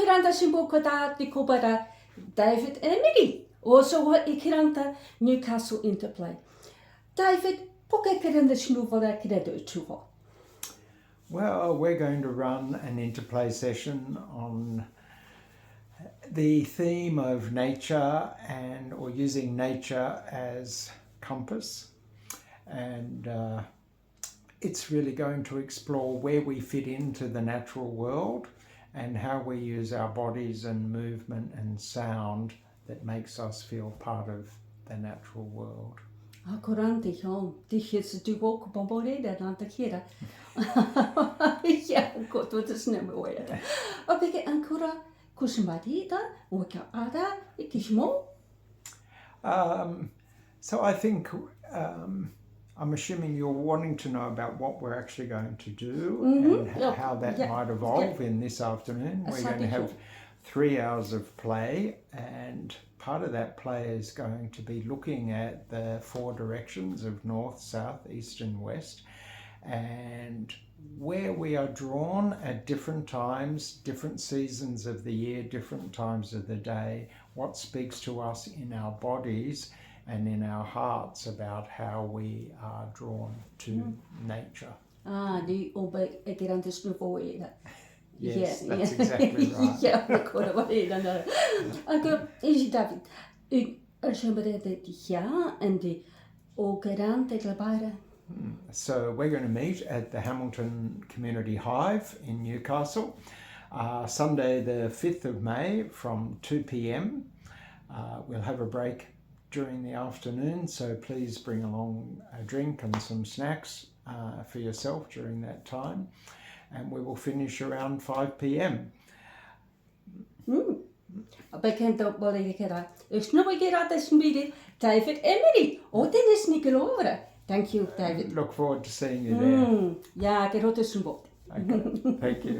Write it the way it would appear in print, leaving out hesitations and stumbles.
ikiranta simboka di kobara David Emery. Also ikiranta Newcastle InterPlay. David, poke kiranta sinuvala kiredo tuvo. Well, we're going to run an interplay session on the theme of nature or using nature as compass, and it's really going to explore where we fit into the natural world and how we use our bodies and movement and sound that makes us feel part of the natural world. Akurante hom, dichis du wok bombore da nanta kira. Ja, god wat is nem mooi. Oké, ancora kusmati da, waka ada ikishmo. So I think I'm assuming you're wanting to know about what we're actually going to do and how that might evolve in this afternoon. We're going to have 3 hours of play, and part of that play is going to be looking at the 4 directions of north, south, east and west, and where we are drawn at different times, different seasons of the year, different times of the day, what speaks to us in our bodies and in our hearts about how we are drawn to nature. Die obe ekirante snuvoida. Yes, that's exactly right. Ja, ancora valida. Anche David, alsembere de ja and the okerante glabare. So we're going to meet at the Hamilton Community Hive in Newcastle, Sunday the 5th of May from 2 p.m. We'll have a break during the afternoon, so please bring along a drink and some snacks for yourself during that time, and we will finish around 5 p.m. Bekend op wat ik era. Ik snap ik era dat smide David Emery. Oh, dit is niet geloven. Thank you, David. Look forward to seeing you there. Ja, ik had het zo. Okay, thank you.